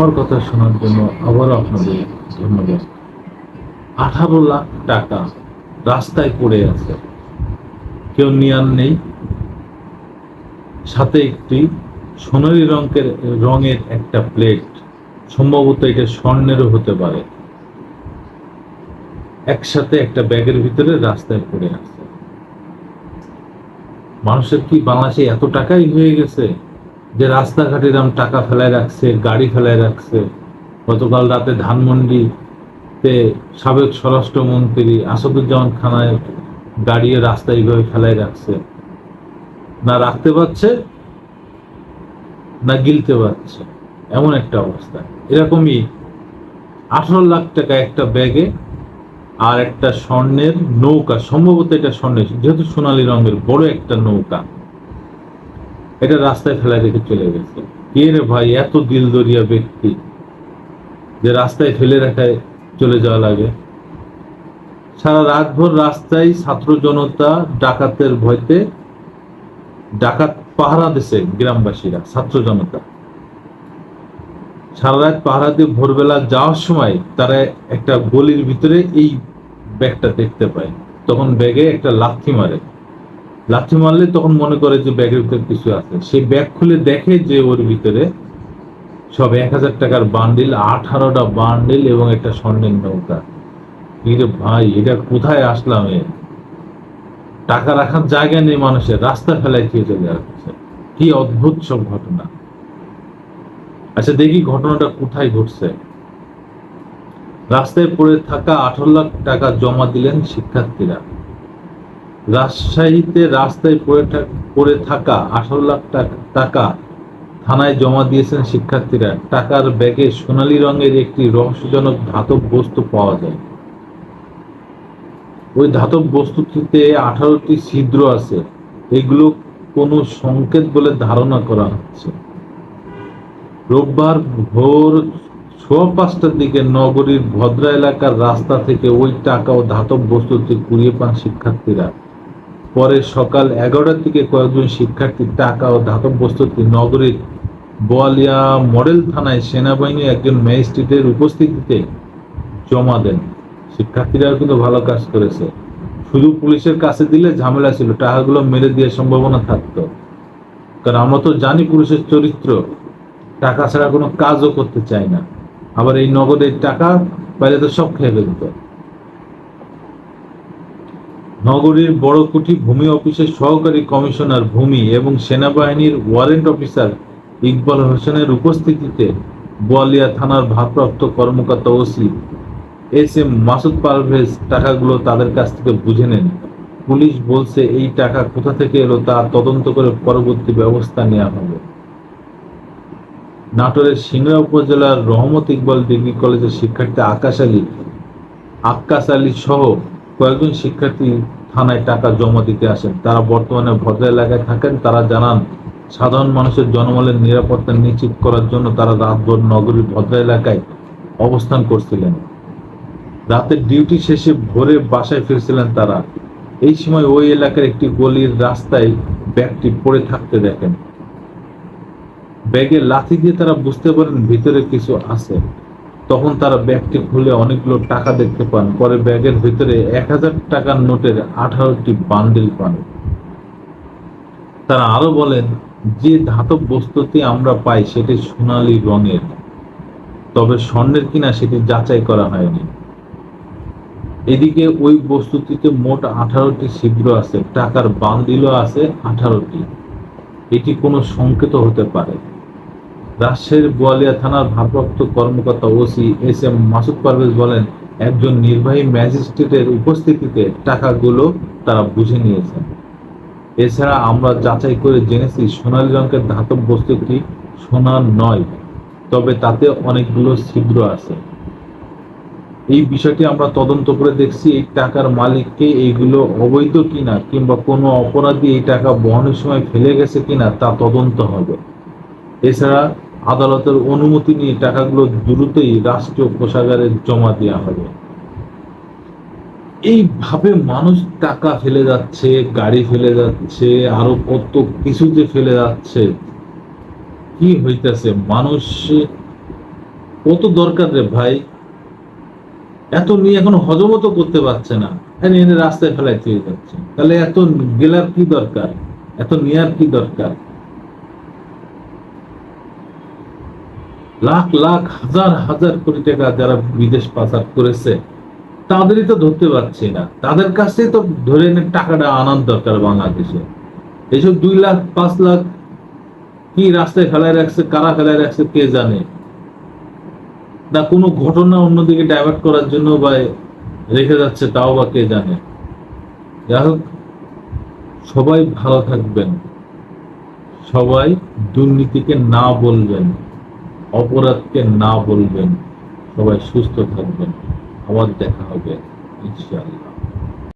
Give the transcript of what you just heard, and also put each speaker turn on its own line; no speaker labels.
আমার কথা শোনার জন্য আবারও আপনাদের ধন্যবাদ। 18 লাখ টাকা রাস্তায় পড়ে আছে, কেউ নেয়ার নেই। সাথে একটি সোনালী রঙের একটা প্লেট, সম্ভবত এটা স্বর্ণেরও হতে পারে, একসাথে একটা ব্যাগের ভিতরে রাস্তায় পড়ে আছে। মানুষের কি বাংলাদেশে এত টাকাই হয়ে গেছে যে রাস্তাঘাটে এরকম টাকা ফেলায় রাখছে, গাড়ি ফেলায় রাখছে? গতকাল রাতে ধানমন্ডিতে সাবেক স্বরাষ্ট্রমন্ত্রী আসাদুজ্জামান খানের গাড়িও রাস্তায় এইভাবে ফেলায় রাখছে, না রাখতে পারছে না গিলতে পারছে, এমন একটা অবস্থা। এরকমই 18 লাখ টাকা একটা ব্যাগে, আর একটা স্বর্ণের নৌকা, সম্ভবত এটা স্বর্ণের, যেহেতু সোনালী রঙের বড় একটা নৌকা, এটা রাস্তায় ফেলায় রেখে চলে গেছে। কে রে ভাই এত দিল দরিয়া ব্যক্তি যে রাস্তায় ফেলে রাখায় চলে যাওয়া লাগে? সারা রাতভর রাস্তায় ছাত্র জনতা ডাকাতের ভয়তে ডাকাত পাহারা দিছে, গ্রামবাসীরা ছাত্র জনতা সারা রাত পাহারা দিয়ে ভোরবেলা যাওয়ার সময় তারা একটা গলির ভিতরে এই ব্যাগটা দেখতে পায়। তখন ব্যাগে একটা লাথি মারে, লাথি মারলে তখন মনে করে যে ব্যাগের ভিতরে কিছু আছে। সেই ব্যাগ খুলে দেখে যে ওর ভিতরে সব 1000 টাকার বান্ডিল, 18টা বান্ডিল এবং একটা স্বর্ণের নৌকা। ভাই এটা কোথায় আসলাম? টাকা রাখার জায়গা নেই মানুষের, রাস্তা ফেলায় খেয়ে চলে যাচ্ছে। কি অদ্ভুত সব ঘটনা। আচ্ছা দেখি ঘটনাটা কোথায় ঘটছে। রাস্তায় পড়ে থাকা 18 লাখ টাকা জমা দিলেন শিক্ষার্থীরা। রাজশাহীতে রাস্তায় পড়ে থাকা 18 লাখ টাকা থানায় জমা দিয়েছেন শিক্ষার্থীরা। টাকার ব্যাগে সোনালী রঙের একটি রহস্যজনক ধাতব বস্তু পাওয়া যায়। ওই ধাতব বস্তুটিতে 18টি ছিদ্র আছে। এগুলো কোনো সংকেত বলে ধারণা করা হচ্ছে। রোববার ভোর 5:15টার দিকে নগরীর ভদ্রা এলাকার রাস্তা থেকে ওই টাকা ও ধাতব বস্তুটি কুড়িয়ে পান শিক্ষার্থীরা। পরে সকাল 11টার দিকে কয়েকজন শিক্ষার্থী টাকা ও ধাতব বস্তুটি নগরীর বোয়ালিয়া মডেল থানায় সেনাবাহিনীর একজন ম্যাজিস্ট্রেটের উপস্থিতিতে জমা দেন। শিক্ষার্থীরা কিন্তু ভালো কাজ করেছে। শুধু পুলিশের কাছে দিলে ঝামেলা ছিল, টাকাগুলো মেরে দেওয়ার সম্ভাবনা থাকতো। কারণ আমরা তো জানি পুলিশের চরিত্র, টাকা ছাড়া কোনো কাজও করতে চায় না। আবার এই নগদের টাকা পাইলে তো সব খেয়ে ফেলত। নগরীর বড়কুঠি ভূমি অফিসের সহকারী কমিশনার ভূমি এবং সেনাবাহিনীর ওয়ারেন্ট অফিসার ইকবাল হোসেনের উপস্থিতিতে বোয়ালিয়া থানার ভারপ্রাপ্ত কর্মকর্তা OC S M Masud Parvez টাকাগুলো তাদের কাছ থেকে বুঝে নেন। পুলিশ বলছে এই টাকা কোথা থেকে এলো তা তদন্ত করে পরবর্তী ব্যবস্থা নেওয়া হবে। নাটোরের সিংড়া উপজেলার রহমত ইকবাল ডিগ্রি কলেজের শিক্ষার্থী আক্কাস আলী সহ কয়েকজন শিক্ষার্থী থানায় টাকা জমা দিতে আসেন। তারা বর্তমানে ভদ্র এলাকায় থাকেন। তারা জানান, সাধারণ মানুষের জনমলের নিরাপত্তা নিশ্চিত করার জন্য তারা রাতভর নগরীর ভদ্র এলাকায় অবস্থান করছিলেন। রাতের ডিউটি শেষে ভোরে বাসায় ফিরছিলেন তারা। এই সময় ওই এলাকার একটি গলির রাস্তায় ব্যাগটি পড়ে থাকতে দেখেন। ব্যাগে লাথি দিয়ে তারা বুঝতে পারেন ভিতরে কিছু আছে। তখন তারা ব্যাগটি খুলে অনেকগুলো টাকা দেখতে পান। পরে ব্যাগের ভিতরে 1000 টাকার নোটের 18টি বান্ডিল পান। তারা আরো বলেন, যে ধাতব বস্তুটি আমরা পাই সেটি সোনালী রঙের, তবে স্বর্ণের কিনা সেটি যাচাই করা হয়নি। এদিকে ওই বস্তুটিতে মোট 18টি ছিদ্র আছে, টাকার বান্ডিলও আছে 18টি। এটি কোনো সংকেত হতে পারে। রাজশাহীর বোয়ালিয়া থানার ভারপ্রাপ্ত কর্মকর্তা OC S M Masud Parvez বলেন, একজন নির্বাহী ম্যাজিস্ট্রেটের উপস্থিতিতে টাকাগুলো তারা বুঝে নিয়েছেন। এছাড়া আমরা যাচাই করে জেনেছি সোনালী রঙের ধাতব বস্তুটি সোনার নয়, তবে তাতে অনেকগুলো ছিদ্র আছে। এই বিষয়টি আমরা তদন্ত করে দেখছি এই টাকার মালিককে এইগুলো অবৈধ কিনা কিংবা কোনো অপরাধী এই টাকা বহনের সময় ফেলে গেছে কিনা তা তদন্ত হবে। এছাড়া আদালতের অনুমতি নিয়ে টাকাগুলো দ্রুতই রাষ্ট্রীয় কোষাগারে জমা দেওয়া হবে। এইভাবে মানুষ টাকা ফেলে যাচ্ছে, গাড়ি ফেলে যাচ্ছে, আরো কত কিছু যে ফেলে যাচ্ছে। কি হইতেছে? মানুষ কত দরকার রে ভাই, এত নিয়ে এখনো হজমও তো করতে পারছে না, এনে এনে রাস্তায় ফেলাই চলে যাচ্ছে। তাহলে এত গেলার কি দরকার, এত নেয়ার কি দরকার? লাখ লাখ হাজার হাজার কোটি টাকা যারা বিদেশ পাচার করেছে তাদেরই তো ধরতে পারছি না, তাদের কাছেই তো ধরে এনে টাকাটা আনার দরকার বাংলাদেশে। এইসব 2 লাখ 5 লাখ কি রাস্তায় ফেলায় রাখছে, কারা ফেলায় রাখছে কে জানে, না কোনো ঘটনা অন্যদিকে ডাইভার্ট করার জন্য বা রেখে যাচ্ছে তাও বা কে জানে। যাই হোক, সবাই ভালো থাকবেন, সবাই দুর্নীতিকে না বলবেন, অপরাধকে না বলবেন, সবাই সুস্থ থাকবেন। আবার দেখা হবে ইনশাআল্লাহ।